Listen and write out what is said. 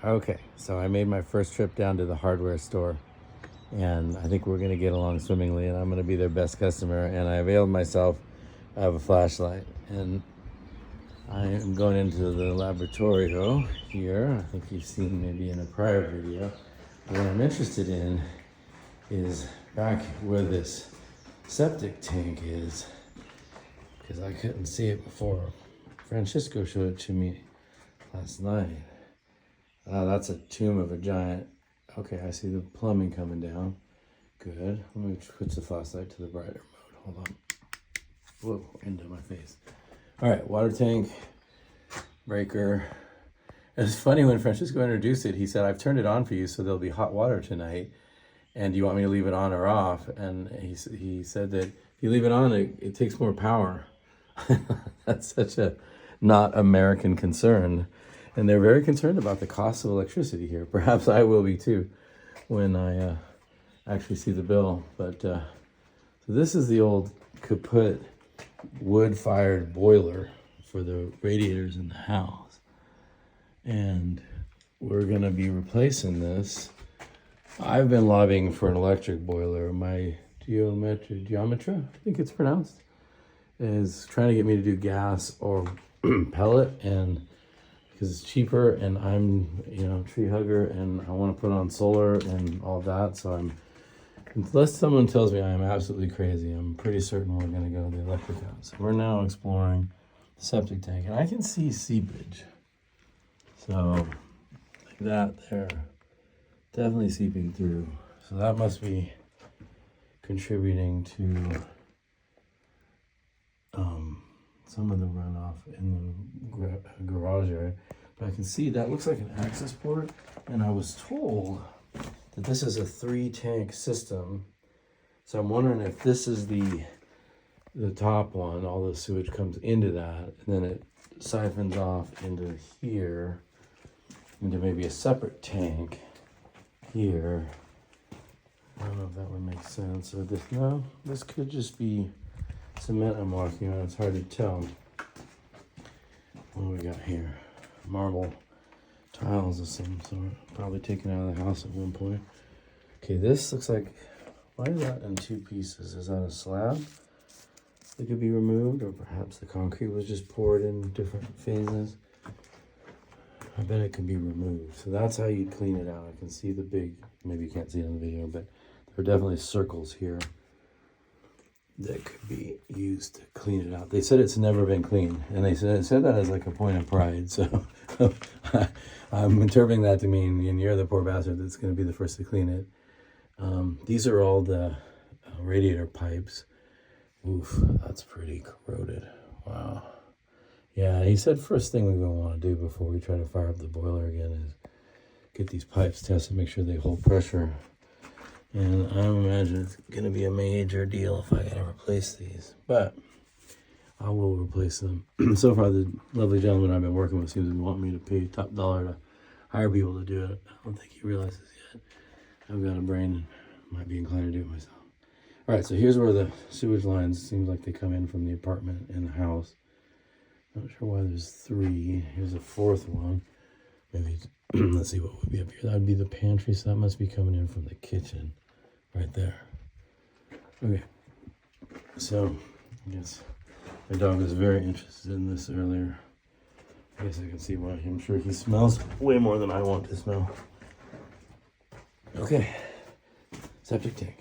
Okay, so I made my first trip down to the hardware store, and I think we're going to get along swimmingly, and I'm going to be their best customer. And I availed myself of a flashlight, and I am going into the laboratory here. I think you've seen maybe in a prior video. What I'm interested in is back where this septic tank is, because I couldn't see it before. Francisco showed it to me last night. That's a tomb of a giant. Okay, I see the plumbing coming down. Good. Let me switch the flashlight to the brighter mode. Hold on. Whoa, into my face. All right, water tank, breaker. It's funny when Francisco introduced it, he said, I've turned it on for you so there'll be hot water tonight. And do you want me to leave it on or off? And he said that if you leave it on, it takes more power. That's such a not American concern. And they're very concerned about the cost of electricity here. Perhaps I will be too when I actually see the bill. But so this is the old kaput wood-fired boiler for the radiators in the house. And we're going to be replacing this. I've been lobbying for an electric boiler. My geometra, I think it's pronounced, is trying to get me to do gas or pellet, and because it's cheaper, and I'm, tree hugger, and I want to put on solar and all that. So unless someone tells me I am absolutely crazy, I'm pretty certain we're going to go the electric out. So we're now exploring the septic tank, and I can see seepage. So like that there, definitely seeping through. So that must be contributing to some of the runoff in the garage area. But I can see that looks like an access port, and I was told that this is a 3-tank system. So I'm wondering if this is the top one, all the sewage comes into that, and then it siphons off into here, into maybe a separate tank here. I don't know if that would make sense. Or this could just be cement I'm walking on. It's hard to tell. What do we got here? Marble tiles of some sort, probably taken out of the house at one point. Okay, this looks like, why is that in 2 pieces? Is that a slab that could be removed, or perhaps the concrete was just poured in different phases? I bet it could be removed. So that's how you'd clean it out. I can see the big, maybe you can't see it on the video, but there are definitely circles here that could be used to clean it out. They said it's never been cleaned, and they said that as like a point of pride. So I'm interpreting that to mean, and you're the poor bastard that's going to be the first to clean it. These are all the radiator pipes. Oof, that's pretty corroded. Wow. Yeah, he said first thing we're going to want to do before we try to fire up the boiler again is get these pipes tested, make sure they hold pressure. And I imagine it's going to be a major deal if I got to replace these. But I will replace them. So far, the lovely gentleman I've been working with seems to want me to pay top dollar to hire people to do it. I don't think he realizes yet. I've got a brain and might be inclined to do it myself. All right, so here's where the sewage lines seems like they come in from the apartment and the house. Not sure why there's 3. Here's a 4th one. Maybe, let's see what would be up here. That would be the pantry, so that must be coming in from the kitchen right there. Okay, so I guess my dog was very interested in this earlier. I guess I can see why. I'm sure he smells way more than I want to smell. Okay, septic tank.